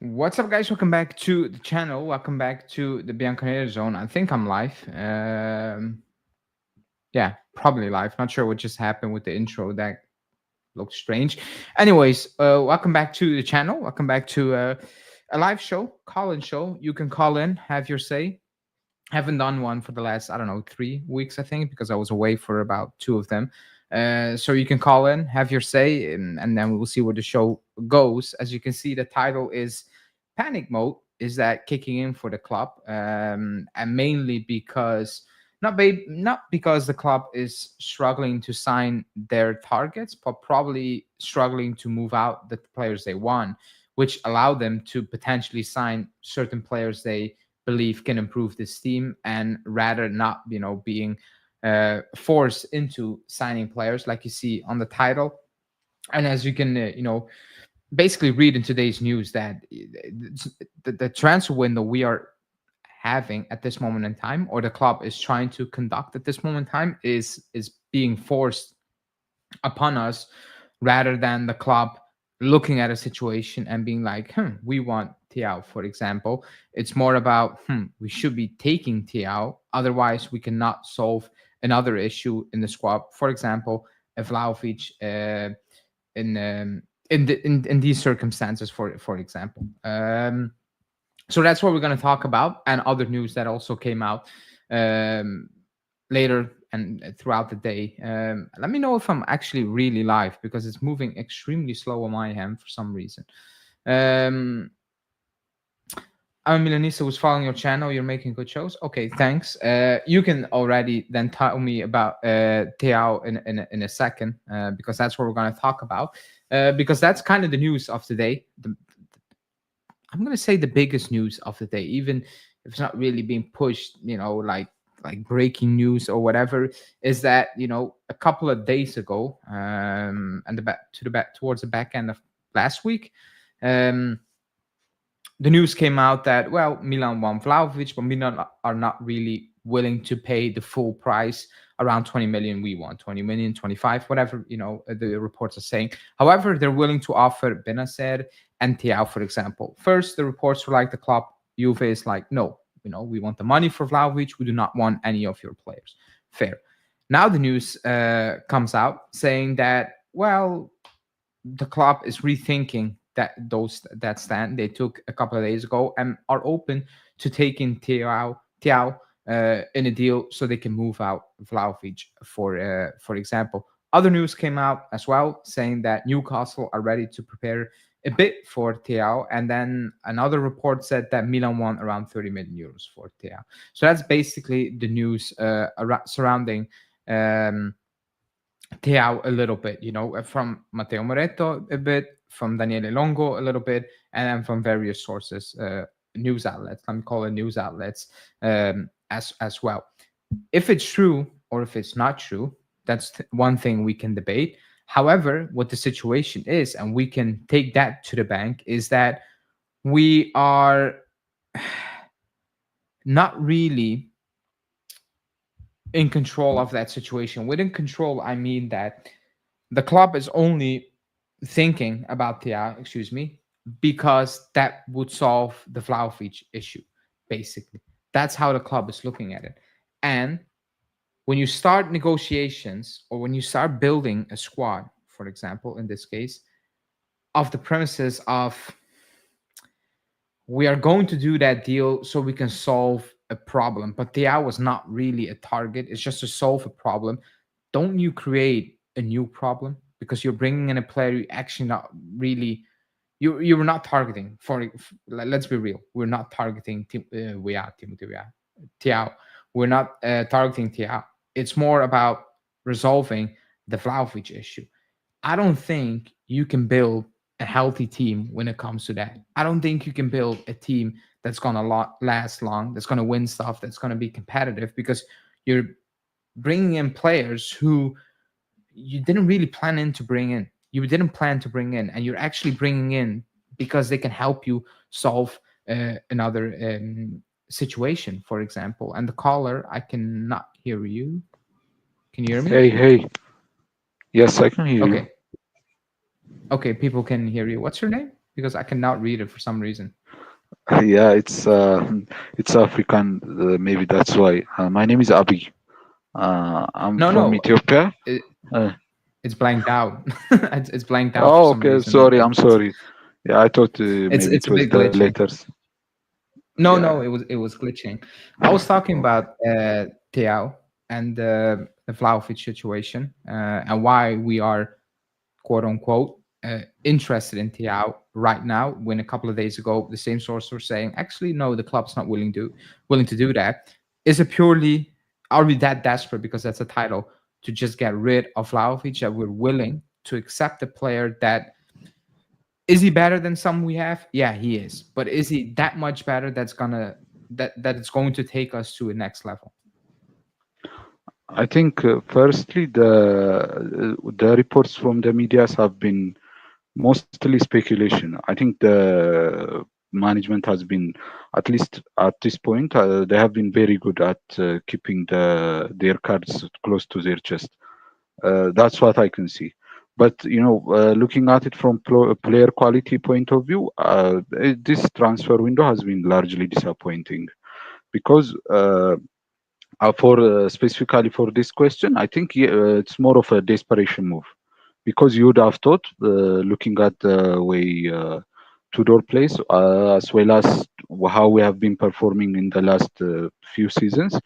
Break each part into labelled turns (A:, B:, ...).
A: What's up, guys? Welcome back to the channel. Welcome back to the Bianconeri Zone. I think I'm live. Yeah, probably live. Not sure what just happened with the intro. That looked strange. Anyways, welcome back to the channel. Welcome back to a live show, call-in show. You can call in, have your say. Haven't done one for the last, I don't know, 3 weeks, I think, because I was away for about 2 of them. So you can call in, have your say, and then we'll see where the show goes. As you can see, the title is Panic Mode. Is that kicking in for the club? And mainly because not because the club is struggling to sign their targets, but probably struggling to move out the players they want, which allow them to potentially sign certain players they believe can improve this team, and rather not being forced into signing players like you see on the title. And as you can basically read in today's news, that the transfer window we are having at this moment in time, or the club is trying to conduct at this moment in time, is being forced upon us, rather than the club looking at a situation and being like, we want Thiaw, for example. It's more about, we should be taking Thiaw, otherwise we cannot solve another issue in the squad. For example, a Vlahovic, in in these circumstances, for example. So that's what we're going to talk about, and other news that also came out um, later and throughout the day. Let me know if I'm actually really live, because it's moving extremely slow on my hand for some reason. Um, I'm Milanista who's following your channel. You're making good shows. Okay, thanks. You can already then tell me about Thiaw in a second, because that's what we're going to talk about. Because that's kind of the news of the day. I'm going to say the biggest news of the day, even if it's not really being pushed, like breaking news or whatever, is that a couple of days ago, and towards the back end of last week, the news came out that, well, Milan want Vlahovic, but Milan are not really willing to pay the full price, around 20 million. We want 20 million, 25, whatever the reports are saying. However, they're willing to offer Benacer and Thiaw, for example. First, the reports were like the club Juve is like, no, we want the money for Vlahovic. We do not want any of your players. Fair. Now the news comes out saying that, well, the club is rethinking that stand they took a couple of days ago, and are open to taking Thiaw in a deal, so they can move out Vlahovic, for example. Other news came out as well, saying that Newcastle are ready to prepare a bid for Thiaw, and then another report said that Milan want around 30 million euros for Thiaw. So that's basically the news surrounding Thiaw a little bit, from Matteo Moretto a bit, from Daniele Longo a little bit, and then from various sources, news outlets. Let me call it news outlets, as well. If it's true or if it's not true, that's one thing we can debate. However, what the situation is, and we can take that to the bank, is that we are not really in control of that situation. Within control, I mean that the club is only thinking about Thiaw, because that would solve the Vlahovic issue, basically. That's how the club is looking at it. And when you start negotiations, or when you start building a squad, for example, in this case, of the premises of, we are going to do that deal so we can solve a problem, but Thiaw was not really a target. It's just to solve a problem. Don't you create a new problem, because you're bringing in a player you actually not really, you were not targeting. Let's be real, we're not targeting Thiaw. We're not targeting Thiaw. It's more about resolving the Vlahovic issue. I don't think you can build a healthy team when it comes to that. I don't think you can build a team that's gonna last long, that's gonna win stuff, that's gonna be competitive, because you're bringing in players who you didn't really plan in to bring in. You didn't plan to bring in, and you're actually bringing in because they can help you solve another situation, for example. And the caller, I cannot hear you. Can you hear me?
B: Hey, yes, I can hear you.
A: Okay. Okay, people can hear you. What's your name? because I cannot read it for some reason.
B: Yeah, it's African. Maybe that's why. My name is Abi. I'm
A: No,
B: from
A: no,
B: Ethiopia.
A: it,
B: Uh,
A: it's blanked out. It's blanked out for
B: oh,
A: some
B: okay.
A: reason.
B: Sorry. I'm sorry. Yeah, I thought maybe
A: It's
B: it
A: a
B: was
A: bit
B: the
A: glitchy.
B: letters.
A: No,
B: Yeah.
A: no, it was glitching. I was talking
B: Okay.
A: about Thiaw and the Vlahovic situation and why we are quote unquote interested in Thiaw right now. When a couple of days ago, the same source were saying, actually, no, the club's not willing to do that. Is it purely are we that desperate because that's a title to just get rid of Vlahovic that we're willing to accept a player that is he better than some we have? Yeah, he is. But is he that much better that it's going to take us to a next level?
B: I think firstly the reports from the medias have been mostly speculation. I think the management has been, at least at this point, they have been very good at keeping their cards close to their chest. That's what I can see. But looking at it from player quality point of view, this transfer window has been largely disappointing because for specifically for this question, I think it's more of a desperation move because you would have thought, looking at the way Tudor plays, as well as how we have been performing in the last few seasons,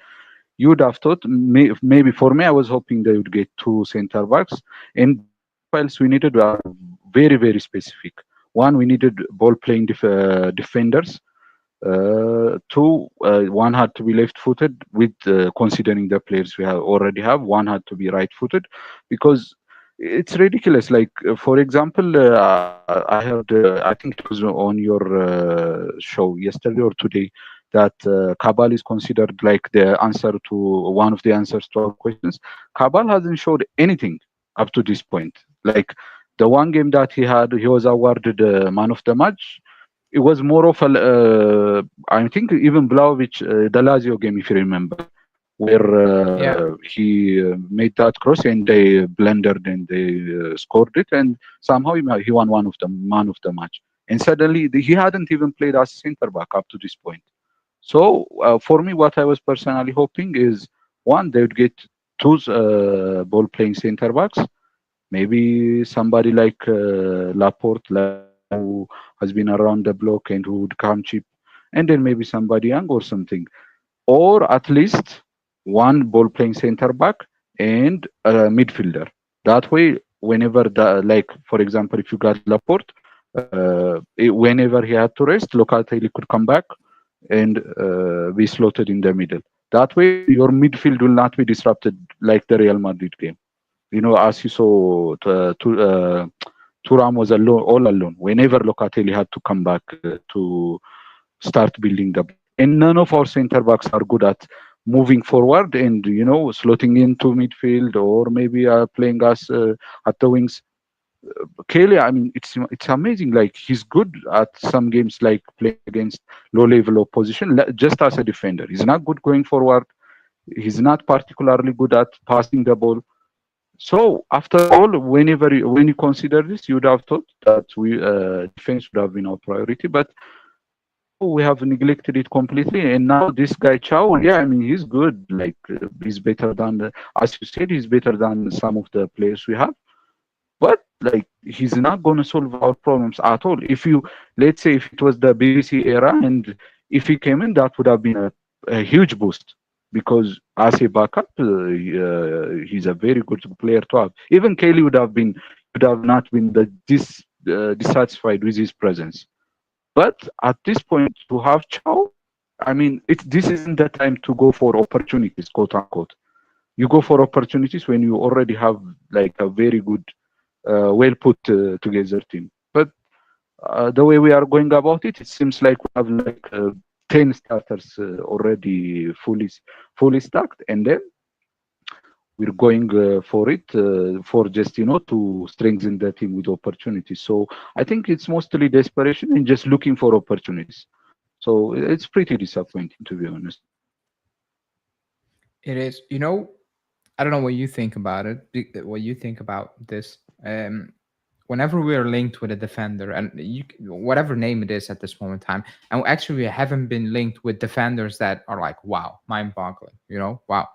B: you would have thought maybe for me, I was hoping they would get two center backs, and the profiles we needed are very, very specific. One, we needed ball playing defenders. Two, one had to be left-footed. With considering the players we have already have, one had to be right-footed, because it's ridiculous. Like for example, I heard, I think it was on your show yesterday or today, that Cabal is considered like the answer to one of the answers to our questions. Cabal hasn't showed anything up to this point. Like the one game that he had, he was awarded man of the match. It was more of a, I think even Vlahovic, the Lazio game, if you remember, where
A: Yeah.
B: he made that cross and they blundered and they scored it, and somehow he won one of the man of the match. And suddenly he hadn't even played as center back up to this point. So for me, what I was personally hoping is, one, they would get two ball playing center backs, maybe somebody like Laporte, like who has been around the block and who would come cheap, and then maybe somebody young or something, or at least one ball playing center back and a midfielder. That way, whenever the, like for example, if you got Laporte, whenever he had to rest, Locatelli could come back and be slotted in the middle. That way, your midfield will not be disrupted like the Real Madrid game. As you saw, Thuram was alone, all alone. Whenever Locatelli had to come back to start building the block, and none of our center backs are good at moving forward and slotting into midfield, or maybe playing us at the wings. Kelly, I mean, it's amazing. Like he's good at some games, like playing against low level opposition, just as a defender. He's not good going forward. He's not particularly good at passing the ball. So after all, when you consider this, you'd have thought that we defense would have been our priority, but now we have neglected it completely. And now this guy Chow, yeah, I mean he's good. Like he's better than, as you said, he's better than some of the players we have. But like he's not gonna solve our problems at all. If you, let's say, if it was the BBC era, and if he came in, that would have been a huge boost, because as a backup, he's a very good player to have. Even Kelly would have not been dissatisfied with his presence. But at this point, to have Chow, I mean, this isn't the time to go for opportunities, quote unquote. You go for opportunities when you already have like a very good, well put together team. But the way we are going about it, it seems like we have like 10 starters already fully stacked, and then we're going for it for just to strengthen the team with opportunities. So I think it's mostly desperation and just looking for opportunities. So it's pretty disappointing, to be honest.
A: It is. I don't know what you think about it. What you think about this. whenever we are linked with a defender, and whatever name it is at this moment in time, and actually we haven't been linked with defenders that are like, wow, mind-boggling, wow.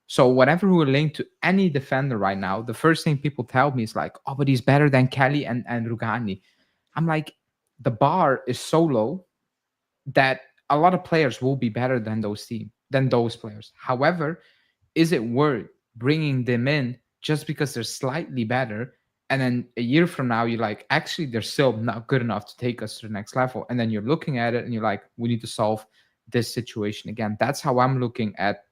A: So whenever we're linked to any defender right now, the first thing people tell me is like, oh, but he's better than Kelly and Rugani. I'm like, the bar is so low that a lot of players will be better than those players. However, is it worth bringing them in just because they're slightly better? And then a year from now, you're like, actually, they're still not good enough to take us to the next level. And then you're looking at it and you're like, we need to solve this situation again. That's how I'm looking at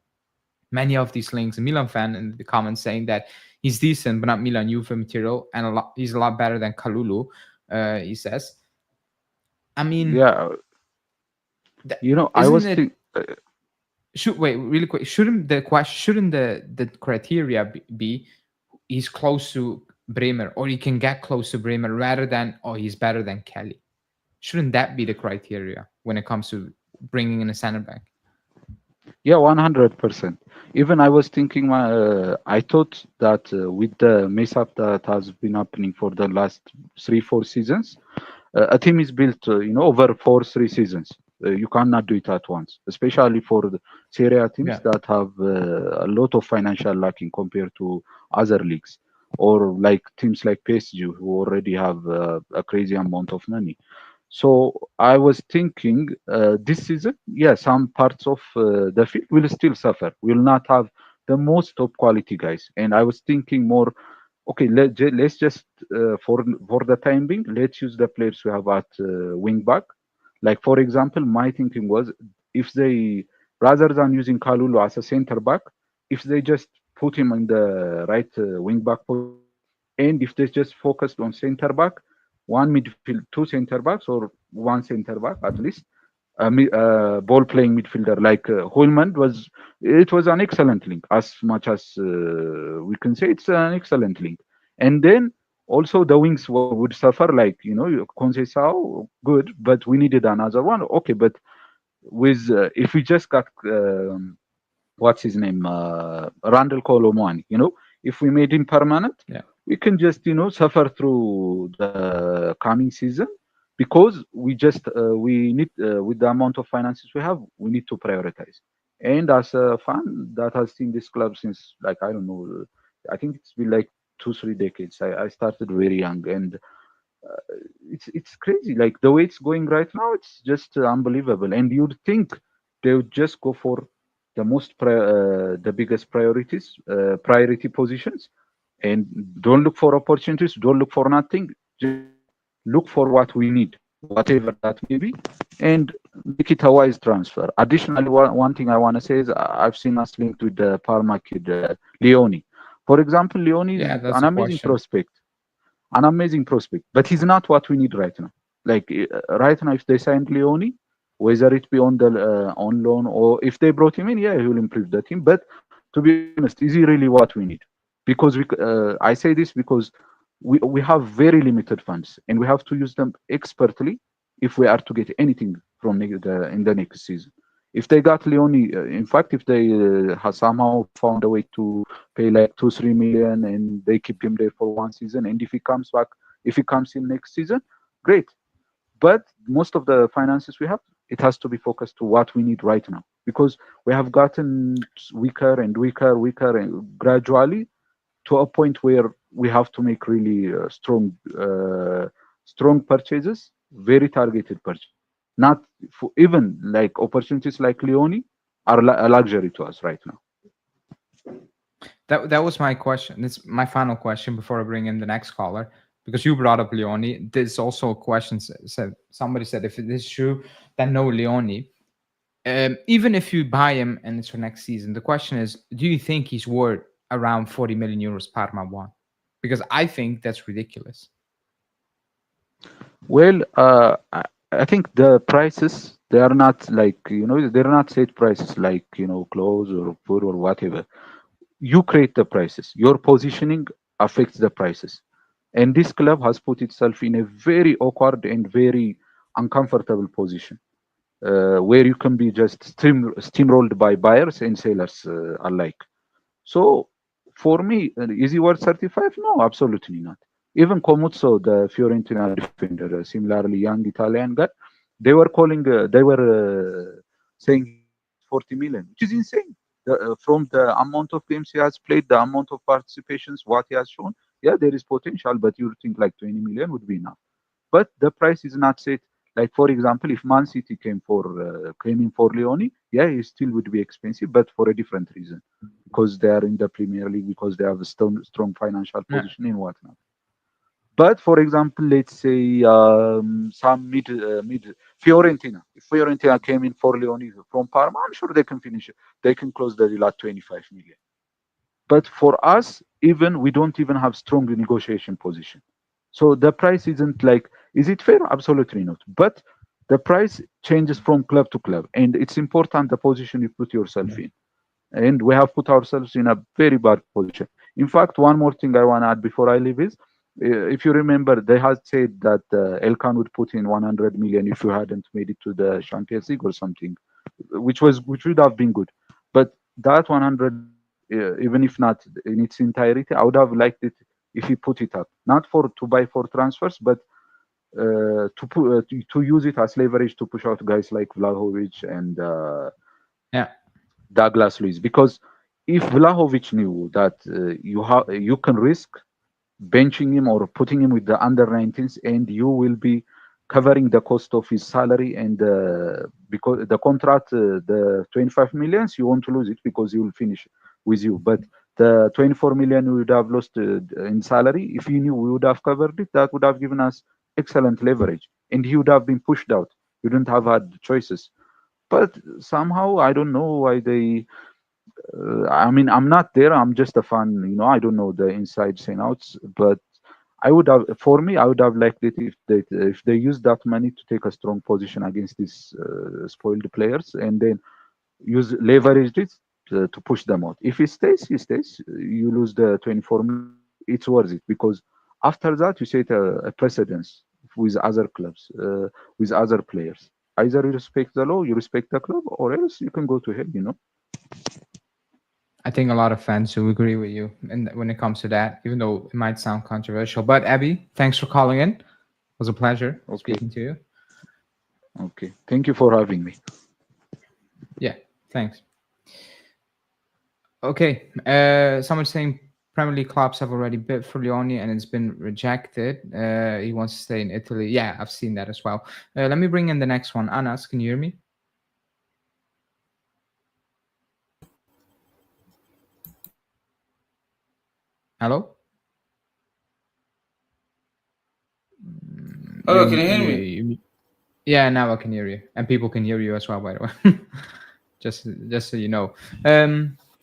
A: many of these links. A Milan fan in the comments saying that he's decent, but not Milan Juve material, and he's a lot better than Kalulu. He says. I mean,
B: Yeah, I
A: isn't
B: was
A: it?
B: think.
A: Should wait really quick? Shouldn't the question? Shouldn't the criteria be he's close to Bremer, or he can get close to Bremer, rather than oh he's better than Kelly? Shouldn't that be the criteria when it comes to bringing in a center back?
B: Yeah, 100%. Even I was thinking, I thought that with the mess up that has been happening for the last 3, 4 seasons, a team is built, over 4, 3 seasons. You cannot do it at once, especially for the Serie A teams
A: Yeah,
B: that have a lot of financial lacking compared to other leagues, or like teams like PSG who already have a crazy amount of money. So I was thinking this season, yeah, some parts of the field will still suffer. Will not have the most top quality guys. And I was thinking more, okay, let's just for the time being, let's use the players we have at wing back. Like for example, my thinking was if they rather than using Kalulu as a center back, if they just put him in the right wing back position, and if they just focused on center back, one midfield, two center backs, or one center back at least, ball playing midfielder like Holman was. It was an excellent link. As much as we can say, it's an excellent link. And then also the wings would suffer. Like Conceição, good, but we needed another one. Okay, but with if we just got what's his name, Randall Colomwani, if we made him permanent,
A: yeah,
B: we can just suffer through the coming season, because we need with the amount of finances we have, we need to prioritize. And as a fan that has seen this club since, like, I don't know, I think it's been like 2, 3 decades. I started very young, and it's crazy. Like the way it's going right now, it's just unbelievable. And you'd think they would just go for the biggest priority positions, and don't look for opportunities, don't look for nothing, just look for what we need, whatever that may be, and make it a wise transfer. Additionally, one thing I want to say is I've seen us linked with the Parma kid, Leone. For example, Leone
A: yeah.
B: is
A: That's
B: an
A: a
B: amazing
A: question.
B: prospect, but he's not what we need right now. Like right now, if they signed Leone, whether it be on the on loan, or if they brought him in, yeah, he will improve the team. But to be honest, is he really what we need? Because I say this because we have very limited funds, and we have to use them expertly if we are to get anything from in the next season. If they got Leone, in fact, if they have somehow found a way to pay like 2, 3 million, and they keep him there for one season, and if he comes back, if he comes in next season, great. But most of the finances we have, it has to be focused to what we need right now, because we have gotten weaker and weaker, and gradually to a point where we have to make really strong purchases, very targeted purchases. Not for even like opportunities like Leone are a luxury to us right now.
A: That was my question. It's my final question before I bring in the next caller, because you brought up Leone. There's also a question said somebody said if it is true that no Leone, even if you buy him and it's for next season, the question is, do you think he's worth around 40 million euros Parma one? Because I think that's ridiculous.
B: Well, I think the prices, they are not like, they're not set prices like, close or food or whatever. You create the prices. Your positioning affects the prices. And this club has put itself in a very awkward and very uncomfortable position, where you can be just steamrolled by buyers and sellers alike. So for me, is he worth 35? No, absolutely not. Even Comuzzo, the Fiorentina defender, similarly young Italian guy, they were saying he will cost 40 million, which is insane. From the amount of games he has played, the amount of participations, what he has shown, yeah, there is potential, but you think like 20 million would be enough. But the price is not set. Like for example, if Man City came in for Leone, yeah, he still would be expensive, but for a different reason, because they are in the Premier League, because they have a strong financial
A: Yeah.
B: position and whatnot. But for example, let's say some mid Fiorentina. If Fiorentina came in for Leone from Parma, I'm sure they can finish it. They can close the deal at 25 million. But for us, even we don't even have strong negotiation position. So the price isn't like, is it fair? Absolutely not. But the price changes from club to club, and it's important the position you put yourself in. And we have put ourselves in a very bad position. In fact, one more thing I want to add before I leave is, if you remember, they had said that Elkan would put in 100 million if you hadn't made it to the Champions League or something, which would have been good. But that 100 million, even if not in its entirety, I would have liked it if he put it up, not for to buy for transfers, but to use it as leverage to push out guys like Vlahovic and
A: Yeah.
B: Douglas Luiz. Because if Vlahovic knew that you can risk benching him or putting him with the under 19s, and you will be covering the cost of his salary, and because the contract, the 25 millions, you want to lose it because he will finish with you. But the 24 million we would have lost in salary, if he knew we would have covered it, that would have given us excellent leverage, and he would have been pushed out. You wouldn't have had choices. But somehow I don't know why they. I mean, I'm not there. I'm just a fan. I don't know the insides and outs. But I would have, for me, I would have liked it if they used that money to take a strong position against these spoiled players, and then use leverage it to push them out. If he stays, he stays. You lose the 24 million. It's worth it, because after that you set a precedence with other clubs, with other players. Either you respect the law, you respect the club, or else you can go to hell.
A: I think a lot of fans will agree with you and when it comes to that, even though it might sound controversial. But Abby, thanks for calling in. It was a pleasure
B: Okay.
A: speaking to you.
B: Okay. Thank you for having me.
A: Yeah, thanks. Okay, someone's saying Premier League clubs have already bid for Leone and it's been rejected. He wants to stay in Italy. Yeah, I've seen that as well. Let me bring in the next one. Anas, can you hear me? Hello?
C: Hello, can you hear me?
A: Yeah, now I can hear you, and people can hear you as well. By the way, just so you know.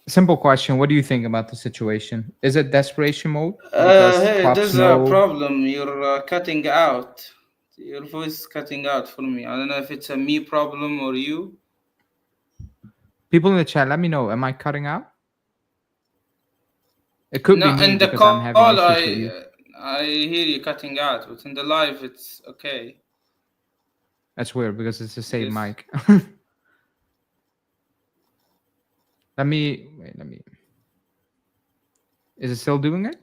A: Simple question: what do you think about the situation? Is it desperation mode because
C: Hey,
A: clubs
C: there's a
A: know
C: problem. You're cutting out. Your voice is cutting out for me. I don't know if it's a me problem or you.
A: people in the chat? Let me know. Am I cutting out? It could be
C: No,
A: me
C: in the
A: because I'm having
C: call,
A: issues with you.
C: I hear you cutting out, but in the live, it's okay.
A: That's weird because it's the same
C: Yes.
A: mic. Let me wait. Let me. Is it still doing it?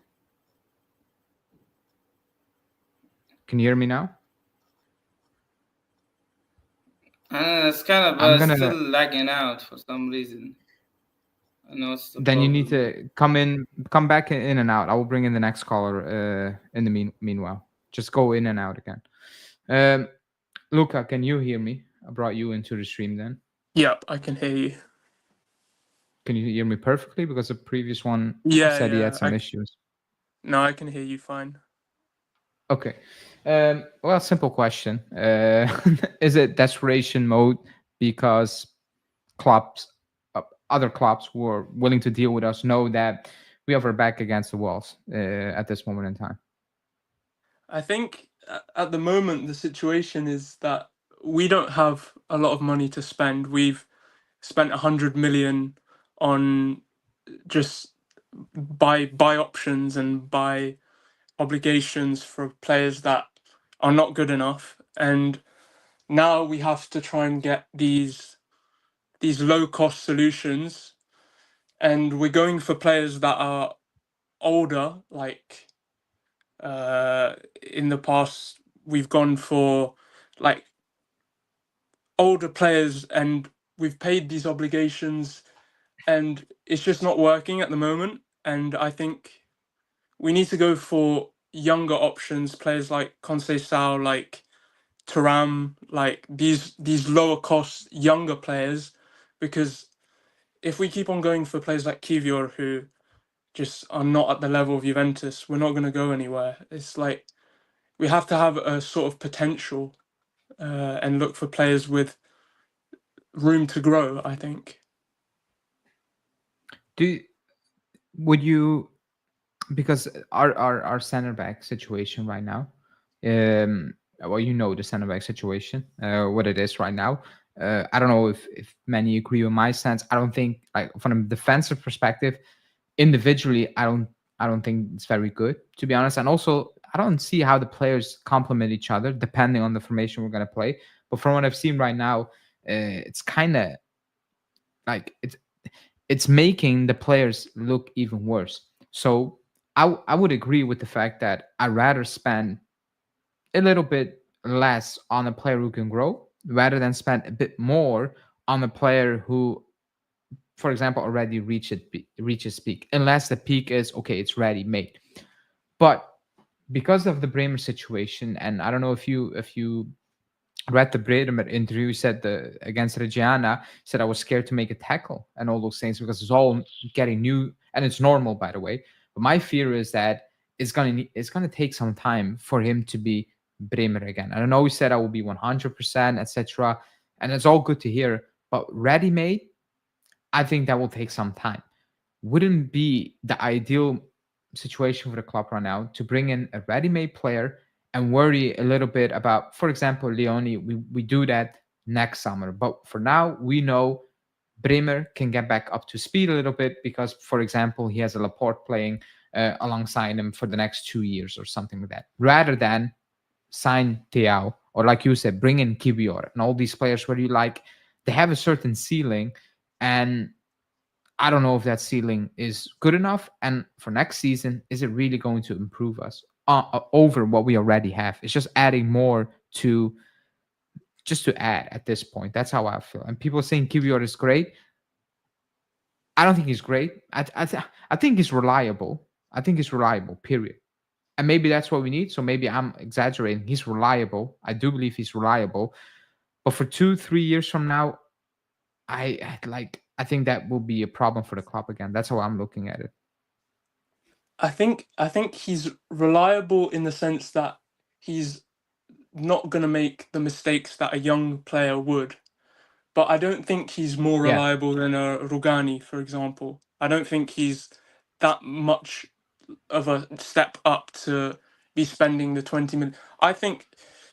A: Can you hear me now?
C: It's kind of
A: I'm
C: still
A: gonna.
C: lagging out for some reason. I know it's the
A: Then you need
C: problem.
A: to come back in and out. I will bring in the next caller. In the meanwhile, just go in and out again. Luca, can you hear me? I brought you into the stream. Then
D: Yep, I can hear you.
A: can you hear me perfectly? Because the previous one
D: Yeah,
A: said he
D: yeah.
A: had some issues.
D: No, I can hear you fine.
A: Okay. Well, simple question. Is it desperation mode because clubs, other clubs who are willing to deal with us know that we have our back against the walls at this moment in time?
D: I think at the moment the situation is that we don't have a lot of money to spend. We've spent 100 million on just buy options and buy obligations for players that are not good enough, and now we have to try and get these low cost solutions, and we're going for players that are older, like In the past, we've gone for like older players, and we've paid these obligations, and it's just not working at the moment. And I think we need to go for younger options, players like Conceição, like Thuram, like these lower cost younger players, because if we keep on going for players like Kwior who just are not at the level of Juventus, we're not going to go anywhere. It's like we have to have a sort of potential and look for players with room to grow, I think.
A: Would you, because our center back situation right now, well, you know the center back situation, what it is right now. I don't know if many agree with my stance. I don't think, like, from a defensive perspective, individually, I don't think it's very good, to be honest. And also, I don't see how the players complement each other depending on the formation we're gonna play. But from what I've seen right now, it's kind of like it's making the players look even worse. So I would agree with the fact that I'd rather spend a little bit less on a player who can grow rather than spend a bit more on a player who, for example, already reaches peak, unless the peak is okay, it's ready made. But because of the Bremer situation, and I don't know if you read the Bremer interview, he said against Reggiana, said I was scared to make a tackle and all those things because it's all getting new, and it's normal, by the way. But my fear is that it's gonna take some time for him to be Bremer again. I don't know. He said I will be 100%, etc., and it's all good to hear. But ready-made, I think that will take some time. Wouldn't be the ideal situation for the club right now to bring in a ready-made player and worry a little bit about, for example, Leone. We do that next summer. But for now, we know Bremer can get back up to speed a little bit because, for example, he has a Laporte playing alongside him for the next 2 years or something like that, rather than sign Thiaw, or like you said, bring in Kwior and all these players where you like, they have a certain ceiling, and I don't know if that ceiling is good enough. And for next season, is it really going to improve us over what we already have? It's just adding more to add at this point. That's how I feel. And people saying Kwior is great. I don't think he's great. I think he's reliable. I think he's reliable, period. And maybe that's what we need. So maybe I'm exaggerating. He's reliable. I do believe he's reliable. But for 2-3 years from now, I think that will be a problem for the club again. That's how I'm looking at it.
D: I think he's reliable in the sense that he's not going to make the mistakes that a young player would. But I don't think he's more reliable than a Rugani, for example. I don't think he's that much of a step up to be spending the 20 million. I think,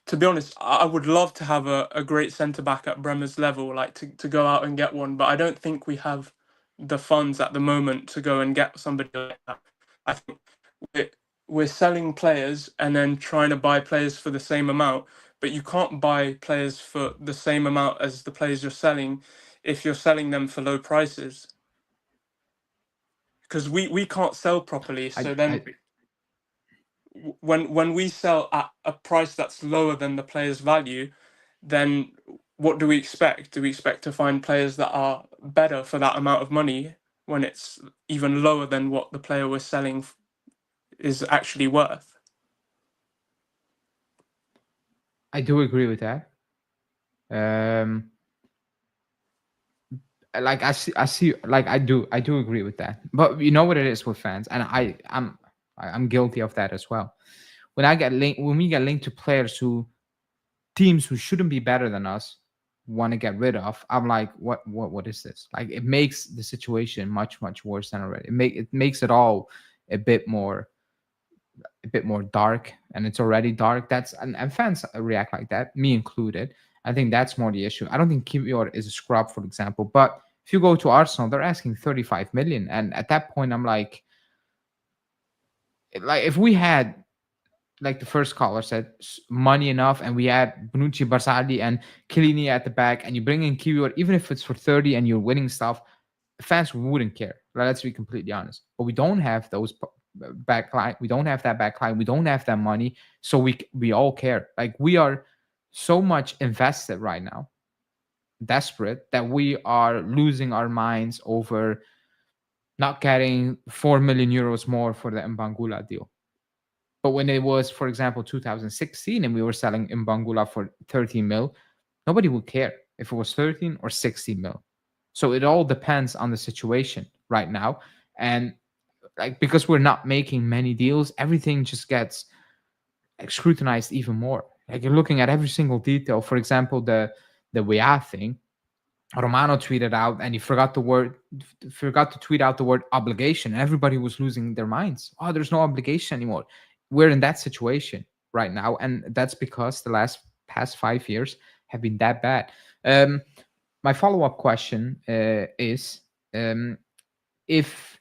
D: to be honest, I would love to have a great centre-back at Bremer's level, like to go out and get one, but I don't think we have the funds at the moment to go and get somebody like that. I think we're selling players and then trying to buy players for the same amount, but you can't buy players for the same amount as the players you're selling if you're selling them for low prices. Because we can't sell properly, so when we sell at a price that's lower than the player's value, then what do we expect? Do we expect to find players that are better for that amount of money when it's even lower than what the player we're selling is actually worth?
A: I do agree with that. Like I see, like I do agree with that. But you know what it is with fans, and I'm guilty of that as well. When we get linked to players teams who shouldn't be better than us want to get rid of, I'm like, what is this? Like, it makes the situation much worse than already. It makes it all a bit more dark, and it's already dark. And fans react like that, me included. I think that's more the issue. I don't think Kwior is a scrub, for example, but if you go to Arsenal, they're asking 35 million, and at that point, I'm like if we had, like the first caller said, money enough, and we had Bonucci, Barzagli, and Chiellini at the back, and you bring in Kwior, even if it's for 30 and you're winning stuff, fans wouldn't care. Let's be completely honest. But we don't have backline. We don't have that backline. We don't have that money. So we all care. Like, we are so much invested right now, desperate, that we are losing our minds over not getting 4 million euros more for the Mbangula deal. But when it was, for example, 2016, and we were selling Mbangula for 13 mil, nobody would care if it was 13 or 16 mil. So it all depends on the situation right now. And like, because we're not making many deals, everything just gets scrutinized even more. Like, you're looking at every single detail. For example, the WA thing, Romano tweeted out, and he forgot to tweet out the word obligation. Everybody was losing their minds. Oh, there's no obligation anymore. We're in that situation right now, and that's because the past 5 years have been that bad. My follow-up question is, if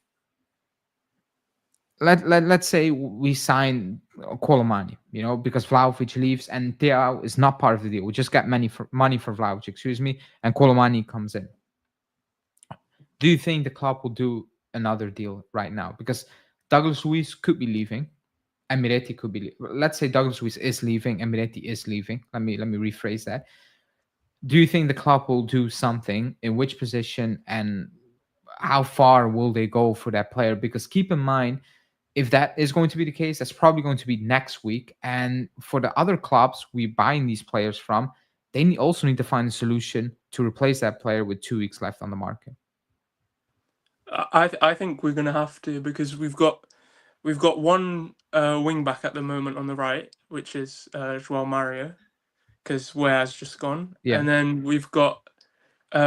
A: let's say we sign Colomani, because Vlahovic leaves and Thiaw is not part of the deal. We just got money for Vlahovic, and Colomani comes in. Do you think the club will do another deal right now? Because Douglas Luiz could be leaving, and Miretti could be. Let's say Douglas Luiz is leaving and Miretti is leaving. Let me rephrase that. Do you think the club will do something? In which position, and how far will they go for that player? Because keep in mind, if that is going to be the case, that's probably going to be next week. And for the other clubs we're buying these players from, they also need to find a solution to replace that player with 2 weeks left on the market.
D: I think we're going to have to, because we've got one wing back at the moment on the right, which is João Mario, because Weah's just gone.
A: Yeah.
D: And then we've got 2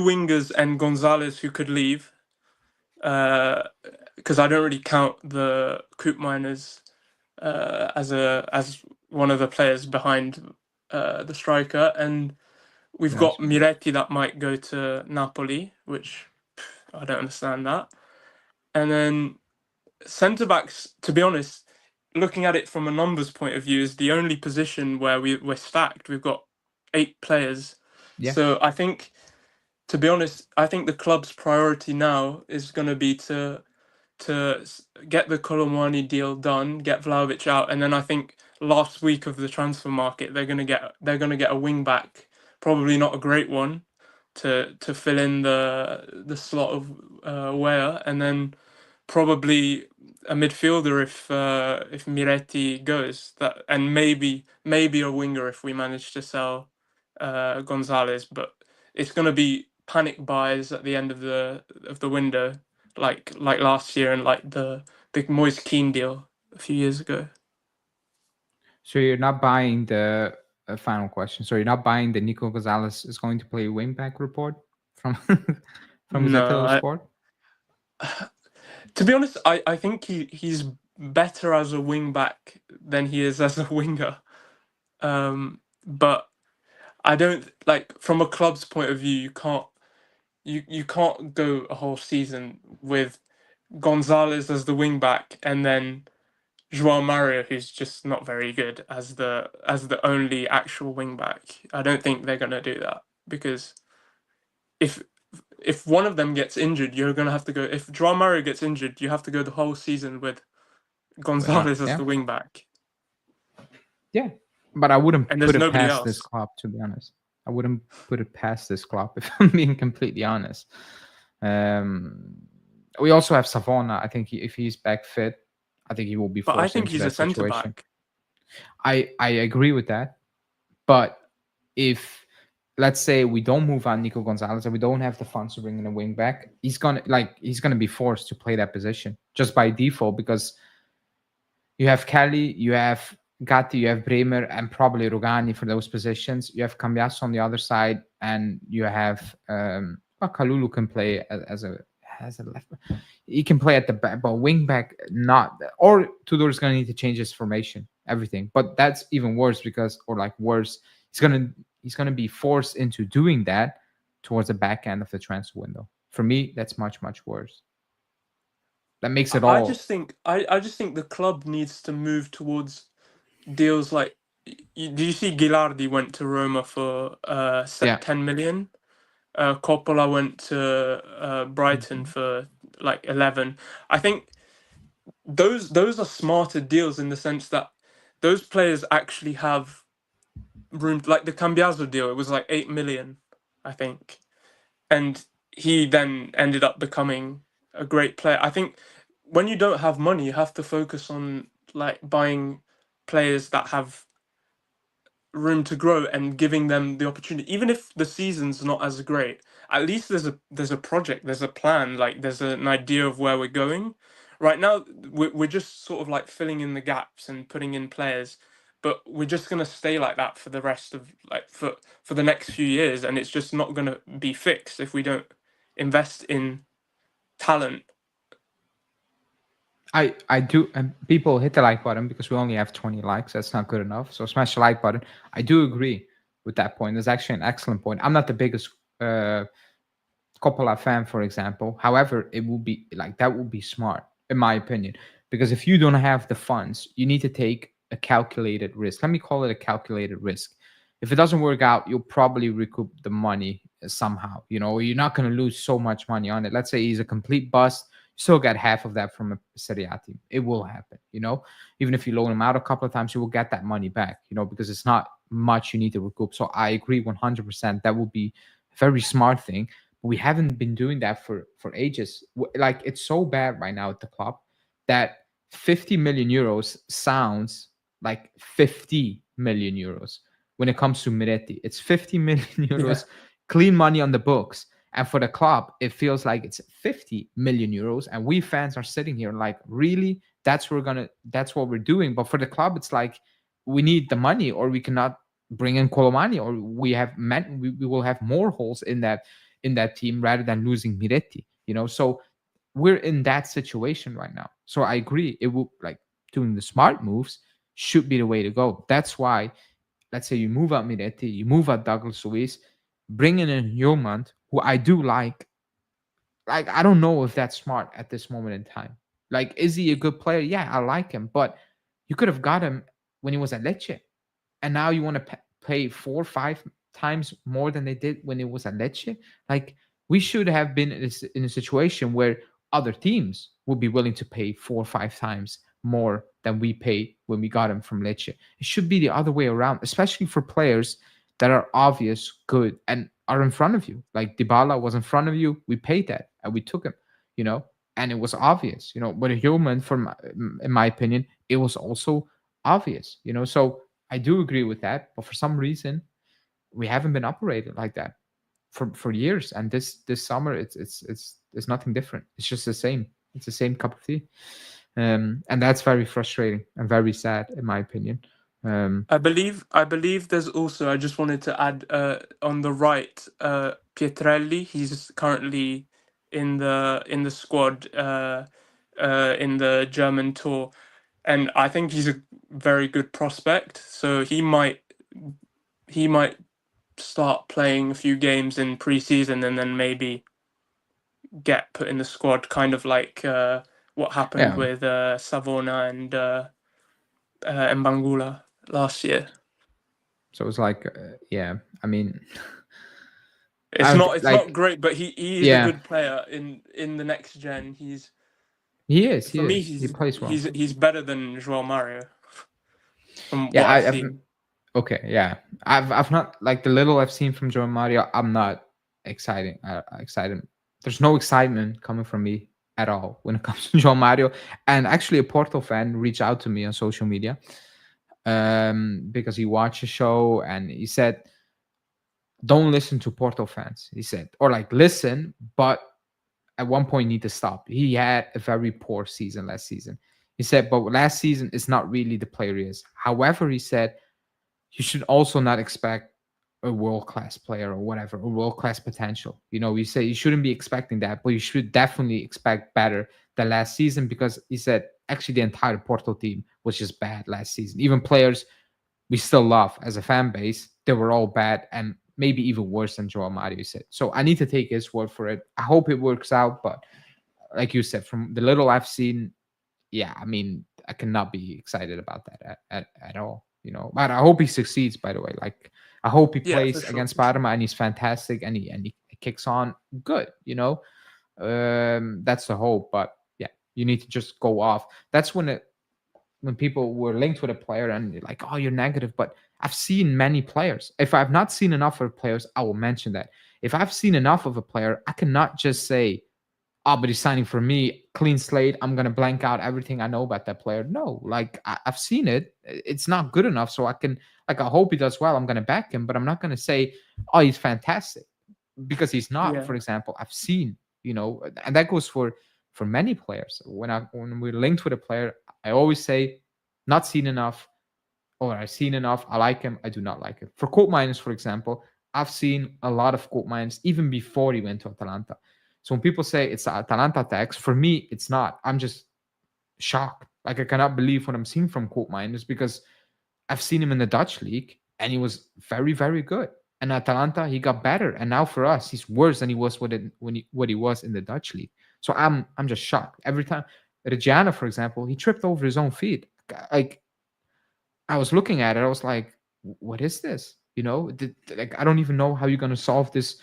D: wingers and Gonzalez who could leave, because I don't really count the Koopmeiners as one of the players behind the striker. And we've got Miretti that might go to Napoli, which I don't understand that. And then centre backs, to be honest, looking at it from a numbers point of view, is the only position where we're stacked. We've got 8 players.
A: Yeah.
D: So I think, to be honest, I think the club's priority now is going to be to get the Colomani deal done, get Vlahovic out, and then I think last week of the transfer market they're going to get a wing back, probably not a great one, to fill in the slot of Weah, and then probably a midfielder if Miretti goes, that, and maybe a winger if we manage to sell Gonzalez. But it's going to be panic buys at the end of the window, like last year, and like the Moise Kean deal a few years ago.
A: So you're not buying the final question. So you're not buying the Nico Gonzalez is going to play wing back report from Zatello Sport?
D: To be honest, I think he's better as a wing back than he is as a winger. But I don't, like, from a club's point of view, you can't go a whole season with Gonzalez as the wing back and then João Mario, who's just not very good, as the only actual wing back. I don't think they're gonna do that, because if one of them gets injured, you're gonna have to go. If João Mario gets injured, you have to go the whole season with Gonzalez as the wing back.
A: Yeah, but I wouldn't
D: And
A: put it
D: nobody
A: past
D: else.
A: this club, to be honest. I wouldn't put it past this club, if I'm being completely honest. We also have Savona. I think if he's back fit, I think he will be forced
D: But I think
A: into
D: he's
A: that
D: a centre
A: situation.
D: back.
A: I agree with that. But if, let's say, we don't move on Nico Gonzalez and we don't have the funds to bring in a wing back, he's gonna be forced to play that position just by default, because you have Kelly, you have Gatti, you have Bremer, and probably Rugani for those positions. You have Cambiasso on the other side, and you have Kalulu can play as a left. He can play at the back, but wing back not. Or Tudor's gonna need to change his formation, everything. But that's even worse because, he's gonna be forced into doing that towards the back end of the transfer window. For me, that's much worse. That makes it all.
D: I just think the club needs to move towards deals like. Do you see Gilardi went to Roma for 10 million? Coppola went to Brighton for like 11. I think those are smarter deals in the sense that those players actually have room. Like the Cambiaso deal, it was like 8 million, I think, and he then ended up becoming a great player. I think when you don't have money, you have to focus on like buying players that have room to grow and giving them the opportunity, even if the season's not as great. At least there's a project, there's a plan, like there's an idea of where we're going. Right now, we're just sort of like filling in the gaps and putting in players, but we're just gonna stay like that for the rest of like for the next few years, and it's just not gonna be fixed if we don't invest in talent.
A: I do, and people hit the like button because we only have 20 likes. That's not good enough. So smash the like button. I do agree with that point. That's actually an excellent point. I'm not the biggest Coppola fan, for example. However, it will be like that would be smart, in my opinion, because if you don't have the funds, you need to take a calculated risk. Let me call it a calculated risk. If it doesn't work out, you'll probably recoup the money somehow. You know, you're not going to lose so much money on it. Let's say he's a complete bust, you still get half of that from a Serie A team. It will happen. You know, even if you loan him out a couple of times, you will get that money back. You know, because it's not much you need to recoup. So I agree 100%. That would be a very smart thing. We haven't been doing that for ages. Like it's so bad right now at the club that 50 million euros sounds like 50 million euros when it comes to Miretti. It's 50 million euros clean money on the books, and for the club it feels like it's 50 million euros, and we fans are sitting here like, really? That's what we're doing. But for the club it's like, we need the money or we cannot bring in Colomani, or we will have more holes in that team rather than losing Miretti, you know. So we're in that situation right now. So I agree, it will, like, doing the smart moves should be the way to go. That's why, let's say you move out Miretti, you move out Douglas Luiz, bring in Yeoman, who I do like. Like, I don't know if that's smart at this moment in time. Like, is he a good player? Yeah, I like him, but you could have got him when he was at Lecce, and now you want to pay 4 or 5 times more than they did when it was at Lecce. Like, we should have been in a situation where other teams would be willing to pay 4 or 5 times more than we paid when we got him from Lecce. It should be the other way around, especially for players that are obvious good and are in front of you. Like Dybala was in front of you, we paid that and we took him, you know, and it was obvious, you know. But a human, in my opinion, it was also obvious, you know. So I do agree with that, but for some reason, we haven't been operated like that for years. And this summer, it's nothing different. It's just the same. It's the same cup of tea, and that's very frustrating and very sad, in my opinion.
D: I believe there's also, I just wanted to add on the right, Pietrelli. He's currently in the squad in the German tour, and I think he's a very good prospect. So he might start playing a few games in pre-season and then maybe get put in the squad, kind of like what happened
A: Yeah.
D: with Savona and Mbangula last year.
A: So it's like, yeah, I mean,
D: It's not great, but he is
A: Yeah.
D: a good player in the next gen.
A: he is.
D: For me, he
A: plays well.
D: he's better than Joao Mario. From
A: Yeah,
D: what I've seen.
A: Okay, yeah, I've not, like, the little I've seen from Joe Mario, I'm not excited. There's no excitement coming from me at all when it comes to Joe Mario. And actually, a Porto fan reached out to me on social media, because he watched the show and he said, "Don't listen to Porto fans." He said, or like, listen, but at one point need to stop. He had a very poor season last season. He said, but last season is not really the player he is. However, he said, you should also not expect a world-class player or whatever, a world-class potential. You know, you say you shouldn't be expecting that, but you should definitely expect better than last season, because he said actually the entire Porto team was just bad last season. Even players we still love as a fan base, they were all bad and maybe even worse than Joao Mario said. So I need to take his word for it. I hope it works out, but like you said, from the little I've seen, yeah, I mean, I cannot be excited about that at all. You know, but I hope he succeeds. By the way, like, I hope he plays against Parma and he's fantastic and he kicks on good. You know, that's the hope. But yeah, You need to just go off. That's when people were linked with a player and you're like, oh, you're negative. But I've seen many players. If I've not seen enough of players, I will mention that. If I've seen enough of a player, I cannot just say, oh, but he's signing for me, clean slate, I'm going to blank out everything I know about that player. No, like I've seen it. It's not good enough. So I hope he does well. I'm going to back him, but I'm not going to say, oh, he's fantastic, because he's not.
D: Yeah.
A: For example, I've seen, and that goes for many players. When we're linked with a player, I always say, not seen enough, or I've seen enough. I like him. I do not like him. For Koopmeiners, for example, I've seen a lot of Koopmeiners even before he went to Atalanta. So when people say it's Atalanta tax, for me, it's not. I'm just shocked. Like, I cannot believe what I'm seeing from Koopmeiners, because I've seen him in the Dutch league and he was very, very good. And Atalanta, he got better. And now for us, he's worse than he was what he was in the Dutch league. So I'm just shocked. Every time, Reggiana, for example, he tripped over his own feet. Like, I was looking at it, I was like, what is this? Like, I don't even know how you're going to solve this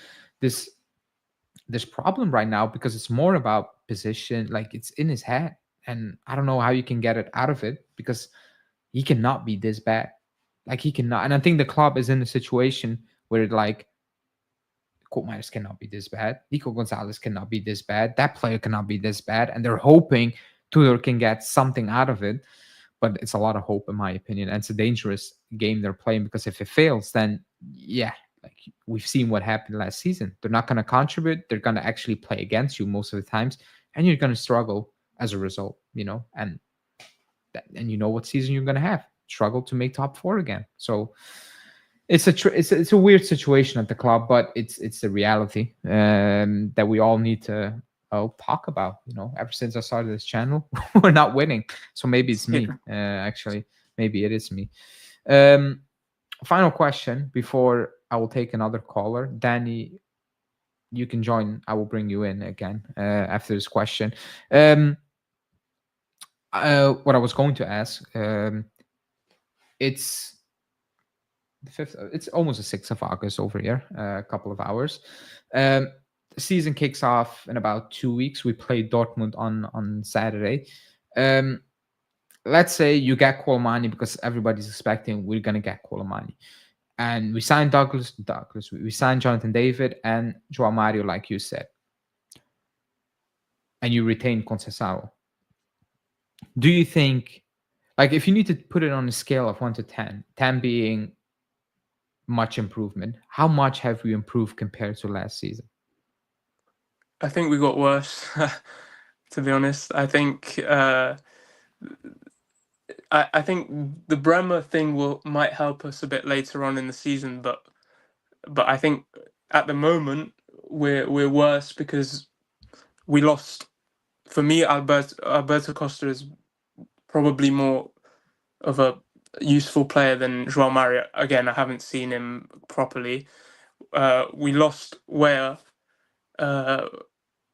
A: problem right now, because it's more about position. Like, it's in his head, and I don't know how you can get it out of it, because he cannot be this bad. Like, he cannot. And I think the club is in a situation where, like, Koopmeiners cannot be this bad, Nico Gonzalez cannot be this bad, that player cannot be this bad, and they're hoping Tudor can get something out of it. But it's a lot of hope, in my opinion, and it's a dangerous game they're playing, because if it fails, then like, we've seen what happened last season. They're not going to contribute. They're going to actually play against you most of the times, and you're going to struggle as a result. And you know what season you're going to have: struggle to make top 4 again. So it's a weird situation at the club, but it's the reality that we all need to talk about. Ever since I started this channel, we're not winning. So maybe it's me. Actually, maybe it is me. Final question before I will take another caller. Danny, you can join. I will bring you in again after this question. What I was going to ask, it's the 5th. It's almost the 6th of August over here. A couple of hours. The season kicks off in about 2 weeks. We play Dortmund on Saturday. Let's say you get Koulibaly, because everybody's expecting we're gonna get Koulibaly, and we signed Douglas. We signed Jonathan David and Joao Mario, like you said, and you retain Conceição. Do you think, like, if you need to put it on a scale of 1 to 10, 10 being much improvement, how much have we improved compared to last season?
D: I think we got worse, to be honest. I think I think the Bremer thing might help us a bit later on in the season, but I think at the moment we're worse because we lost. For me, Alberto Costa is probably more of a useful player than Joao Mario. Again, I haven't seen him properly. We lost Weah.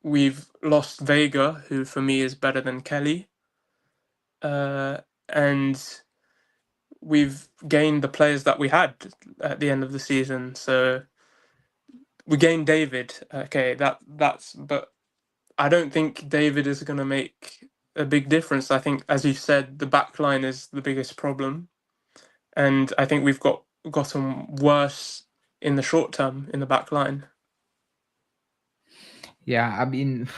D: We've lost Vega, who for me is better than Kelly. And we've gained the players that we had at the end of the season. So we gained David. Okay, that's but I don't think David is going to make a big difference. I think, as you said, the back line is the biggest problem, and I think we've gotten worse in the short term in the back line.
A: Yeah, I mean,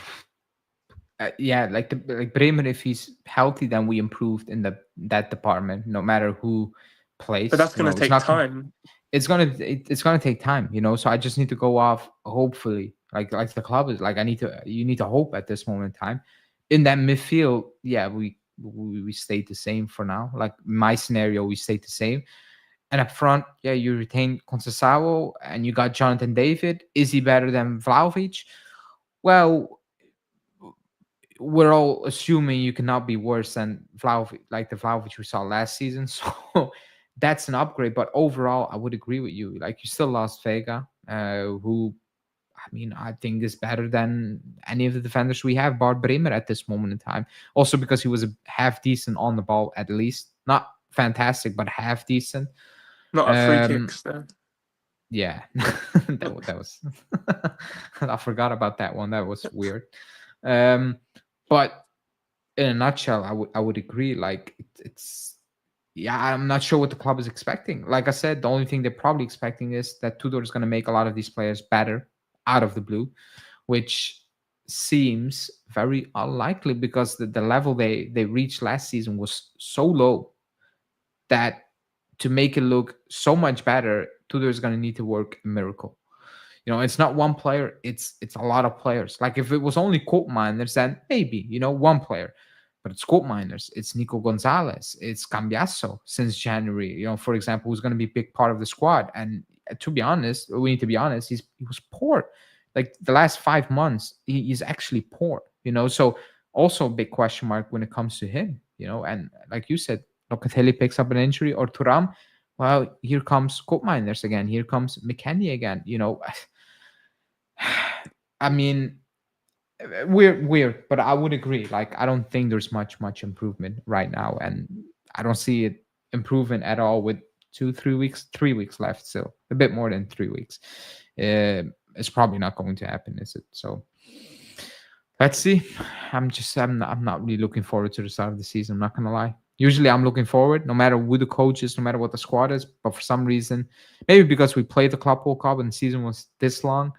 A: like Bremer, if he's healthy, then we improved in that department, no matter who plays.
D: But that's going to take time.
A: It's gonna take time, So I just need to go off. Hopefully, like the club is like, you need to hope at this moment in time. In that midfield, yeah, we stayed the same for now. Like my scenario, we stayed the same. And up front, yeah, you retain Conceição and you got Jonathan David. Is he better than Vlahovic? Well, we're all assuming you cannot be worse than Vlahovic, like the Vlahovic we saw last season. So that's an upgrade. But overall, I would agree with you. Like, you still lost Vega, who, I mean, I think is better than any of the defenders we have, bar Bremer at this moment in time. Also because he was a half decent on the ball, at least. Not fantastic, but half decent.
D: Not a free kicks, though.
A: Yeah, that was. I forgot about that one. That was weird. But in a nutshell, I would agree. Like it's yeah, I'm not sure what the club is expecting. Like I said, the only thing they're probably expecting is that Tudor is going to make a lot of these players better out of the blue, which seems very unlikely because the level they reached last season was so low that to make it look so much better, Tudor is going to need to work a miracle. It's not one player, it's a lot of players. Like if it was only coal miners, then maybe, one player. But it's coal miners, it's Nico Gonzalez, it's Cambiasso since January, for example, who's going to be a big part of the squad. And to be honest, we need to be honest, he was poor. Like the last 5 months, he's actually poor, so also a big question mark when it comes to him, and like you said, Locatelli picks up an injury or Thuram. Well, here comes coal miners again. Here comes McKennie again. I mean, weird, but I would agree. Like, I don't think there's much improvement right now, and I don't see it improving at all with 3 weeks left. Still, a bit more than 3 weeks. It's probably not going to happen, is it? So let's see. I'm not really looking forward to the start of the season. I'm not gonna lie. Usually, I'm looking forward, no matter who the coach is, no matter what the squad is. But for some reason, maybe because we played the Club World Cup and the season was this long,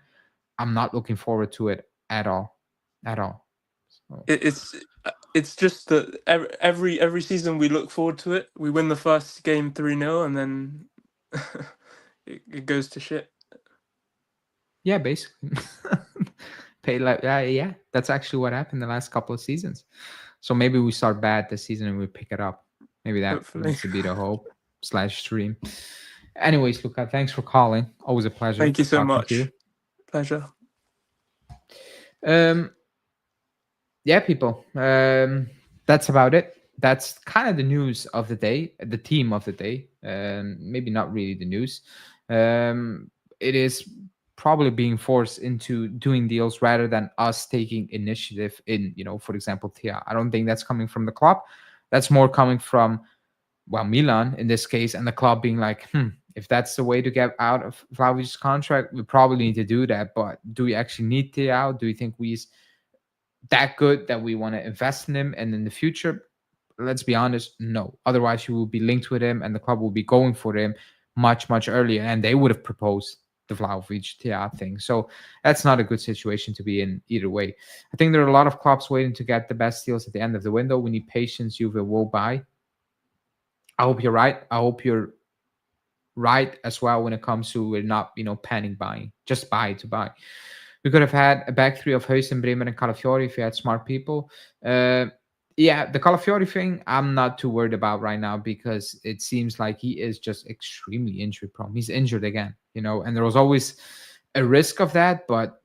A: I'm not looking forward to it at all, at all. So,
D: It's just that every season we look forward to it. We win the first game 3-0, and then it goes to shit.
A: yeah, basically, pay like yeah. That's actually what happened the last couple of seasons. So maybe we start bad this season and we pick it up. Maybe that
D: Hopefully.
A: needs to be the hope / stream. Anyways, Luca, thanks for calling. Always a pleasure.
D: Thank you so
A: talking
D: much.
A: to you.
D: Pleasure.
A: Yeah, people. That's about it. That's kind of the news of the day, the theme of the day. Maybe not really the news. It is probably being forced into doing deals rather than us taking initiative in, for example, Thiaw. I don't think that's coming from the club. That's more coming from, well, Milan in this case, and the club being like, if that's the way to get out of Vlahovic's contract, we probably need to do that. But do we actually need Thiaw? Do we think he's that good that we want to invest in him and in the future? Let's be honest, no. Otherwise, you will be linked with him and the club will be going for him much earlier, and they would have proposed the Vlahovic Thiaw thing. So that's not a good situation to be in either way. I think there are a lot of clubs waiting to get the best deals at the end of the window. We need patience. Juve will buy. I hope you're right. I hope you're right as well when it comes to we're not, panic buying. Just buy to buy. We could have had a back three of Huijsen, Bremer, and Calafiori if we had smart people. Yeah, the Calafiori thing, I'm not too worried about right now because it seems like he is just extremely injury prone. He's injured again, and there was always a risk of that. But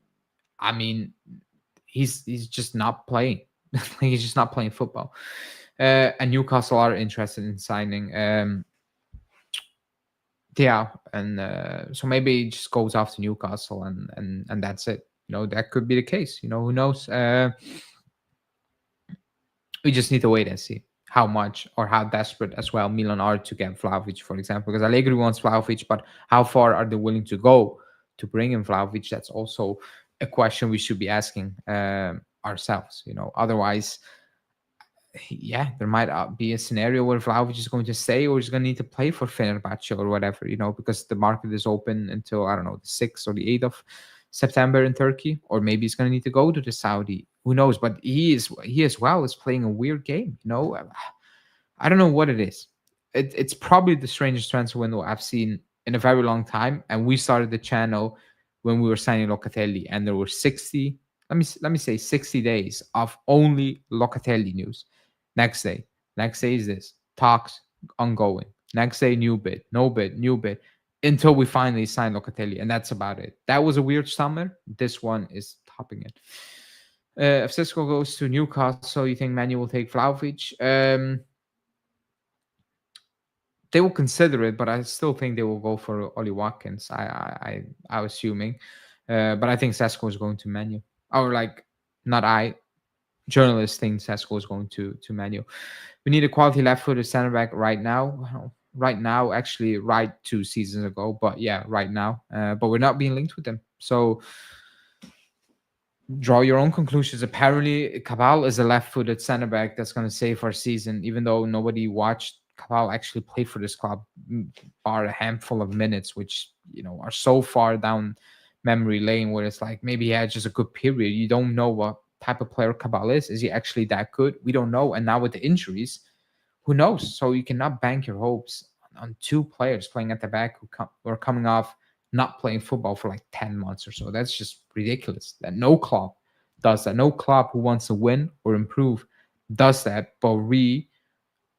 A: I mean, he's just not playing. He's just not playing football. And Newcastle are interested in signing Thiaw, and so maybe he just goes off to Newcastle and that's it. That could be the case. Who knows? We just need to wait and see how much or how desperate as well Milan are to get Vlahovic, for example, because Allegri wants Vlahovic, but how far are they willing to go to bring in Vlahovic? That's also a question we should be asking ourselves. Otherwise, yeah, there might be a scenario where Vlahovic is going to stay or he's going to need to play for Fenerbahce or whatever, because the market is open until, I don't know, the 6th or the 8th of September in Turkey, or maybe he's going to need to go to the Saudi. Who knows? But he as well is playing a weird game. I don't know what it is. It's probably the strangest transfer window I've seen in a very long time. And we started the channel when we were signing Locatelli, and there were 60. Let me say 60 days of only Locatelli news. Next day is this talks ongoing. Next day, new bid, no bid, new bid, until we finally sign Locatelli, and that's about it. That was a weird summer. This one is topping it. If Cisco goes to Newcastle, you think Manu will take Vlahovic? They will consider it, but I still think they will go for Ollie Watkins. I'm assuming, but I think Sesko is going to Manu, or like not I. Journalists think Sesko is going to Manu. We need a quality left-footed center back right now. Right now, actually, right 2 seasons ago, but yeah, right now. But we're not being linked with them. So draw your own conclusions. Apparently, Cabal is a left-footed center back that's going to save our season, even though nobody watched Cabal actually play for this club, bar a handful of minutes, which are so far down memory lane where it's like maybe he had just a good period. You don't know what type of player Cabal is. Is he actually that good? We don't know. And now with the injuries, who knows? So you cannot bank your hopes on two players playing at the back who are coming off not playing football for like 10 months or so. That's just ridiculous. That no club does that. No club who wants to win or improve does that. But we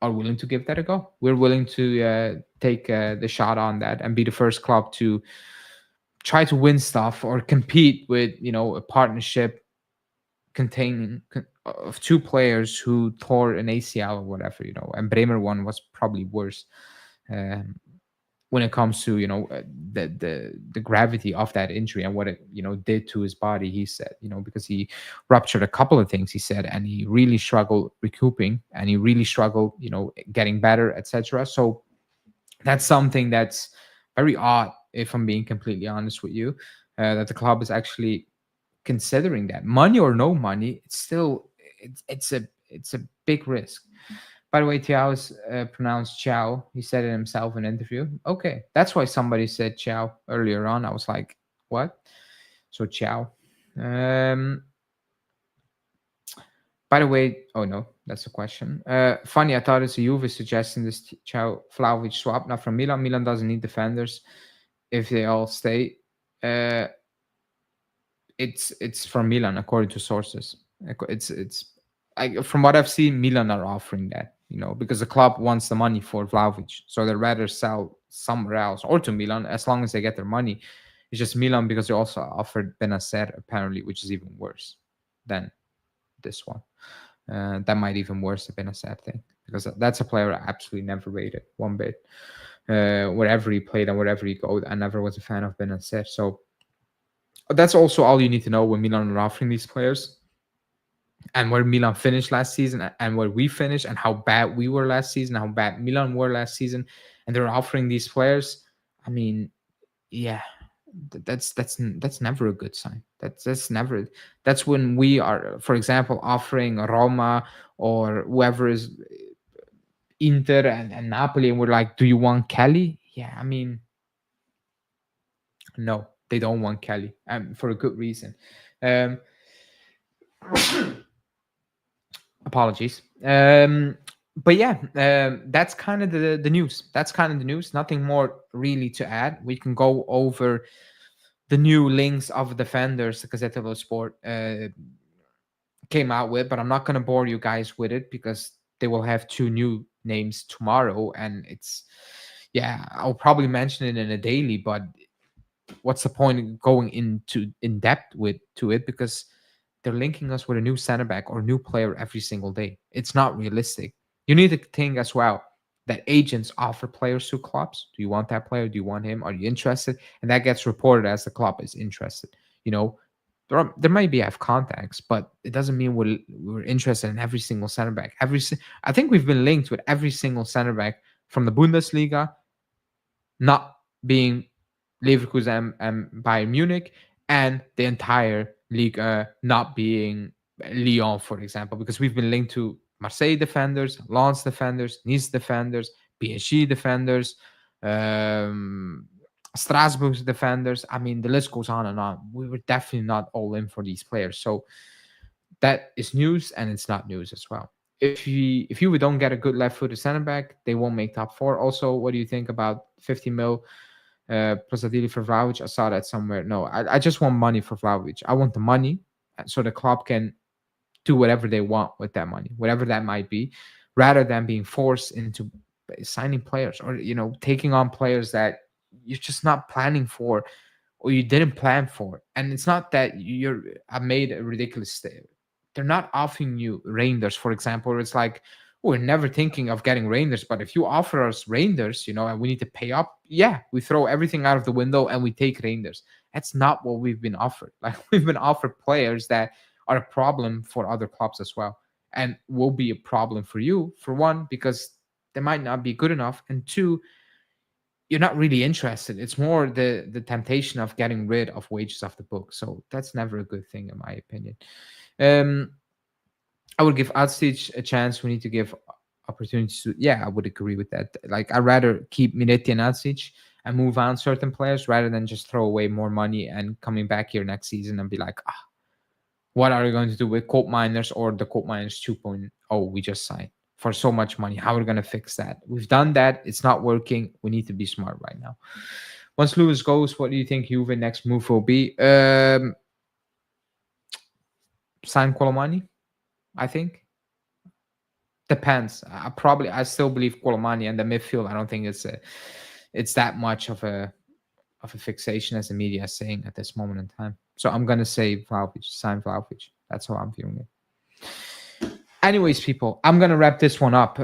A: are willing to give that a go. We're willing to take the shot on that and be the first club to try to win stuff or compete with a partnership containing of two players who tore an ACL or whatever, and Bremer one was probably worse. When it comes to the gravity of that injury and what it did to his body, he said, because he ruptured a couple of things, he said, and he really struggled recouping and he really struggled getting better, etc. So that's something that's very odd, if I'm being completely honest with you, that the club is actually considering that. Money or no money, it's still it's a big risk. By the way, Thiaw is pronounced Chow. He said it himself in an interview. Okay, that's why somebody said Chow earlier on. I was like, what? So Chow. By the way, oh no, that's a question. Funny, I thought it's a Juve suggesting this Chow Vlahovic swap. Not from Milan. Milan doesn't need defenders if they all stay. It's from Milan, according to sources. From what I've seen, Milan are offering that, because the club wants the money for Vlahovic, so they'd rather sell somewhere else or to Milan as long as they get their money. It's just Milan because they also offered Benacer apparently, which is even worse than this one. That might even worse the Benacer thing, because that's a player I absolutely never rated one bit. Wherever he played and wherever he goes, I never was a fan of Benacer. So that's also all you need to know when Milan are offering these players, and where Milan finished last season and where we finished and how bad we were last season, how bad Milan were last season, and they're offering these players. I mean, yeah, that's never a good sign. That's when we are, for example, offering Roma or whoever is Inter and Napoli, and we're like, do you want Kelly? Yeah, I mean, no, they don't want Kelly, for a good reason. Apologies. But yeah, that's kind of the news. That's kind of the news. Nothing more really to add. We can go over the new links of defenders the Gazzetta dello Sport came out with, but I'm not going to bore you guys with it because they will have two new names tomorrow, and I'll probably mention it in a daily, but what's the point of going in depth to it, because they're linking us with a new center back or new player every single day. It's not realistic. You need to think as well that agents offer players to clubs. Do you want that player? Do you want him? Are you interested? And that gets reported as the club is interested. There might be have contacts, but it doesn't mean we're interested in every single center back. I think we've been linked with every single center back from the Bundesliga, not being Leverkusen and Bayern Munich, and the entire league not being Lyon, for example, because we've been linked to Marseille defenders, Lens defenders, Nice defenders, PSG defenders, Strasbourg's defenders. I mean, the list goes on and on. We were definitely not all in for these players. So that is news, and it's not news as well. If you don't get a good left-footed center back, they won't make top four. Also, what do you think about 50 mil plus a deal for Vlahovic? I saw that somewhere. No, I just want money for Vlahovic. I want the money so the club can do whatever they want with that money, whatever that might be, rather than being forced into signing players or taking on players that you're just not planning for or you didn't plan for. And it's not that I made a ridiculous they're not offering you Reinders, for example, where it's like, we're never thinking of getting Reinders, but if you offer us Reinders, and we need to pay up, yeah, we throw everything out of the window and we take Reinders. That's not what we've been offered. Like, we've been offered players that are a problem for other clubs as well, and will be a problem for you, for one, because they might not be good enough, and two, you're not really interested. It's more the temptation of getting rid of wages off the book. So that's never a good thing, in my opinion. I would give Adzic a chance. We need to give opportunities to. Yeah, I would agree with that. Like, I'd rather keep Miretti and Adzic and move on certain players rather than just throw away more money and coming back here next season and be like, what are we going to do with Colt Miners or the Colt Miners 2.0 we just signed for so much money? How are we going to fix that? We've done that. It's not working. We need to be smart right now. Once Lewis goes, what do you think Juve next move will be? Sign Colomani, I think. Depends. I still believe Colomani and the midfield. I don't think it's that much of a fixation as the media is saying at this moment in time. So I'm gonna say Vlahovic, sign Vlahovic. That's how I'm viewing it. Anyways, people, I'm gonna wrap this one up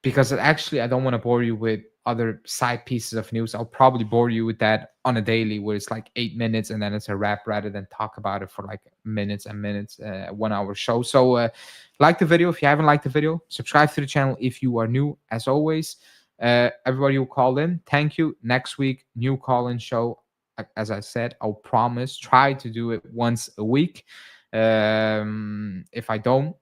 A: because actually I don't want to bore you with other side pieces of news. I'll probably bore you with that on a daily where it's like 8 minutes and then it's a wrap rather than talk about it for like minutes and minutes, 1 hour show. So like the video. If you haven't liked the video, subscribe to the channel if you are new. As always, everybody who called in, thank you. Next week, new call-in show. As I said, I'll promise, try to do it once a week. If I don't,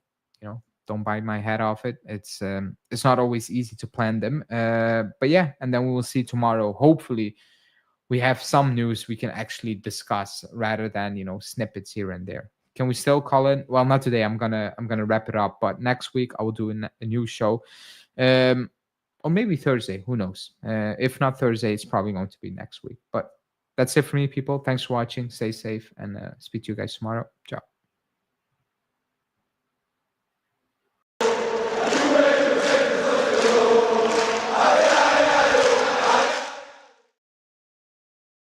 A: don't bite my head off it. It's not always easy to plan them. But yeah, and then we will see tomorrow. Hopefully, we have some news we can actually discuss rather than snippets here and there. Can we still call in? Well, not today. I'm gonna wrap it up. But next week I will do a new show, or maybe Thursday. Who knows? If not Thursday, it's probably going to be next week. But that's it for me, people. Thanks for watching. Stay safe, and speak to you guys tomorrow. Ciao.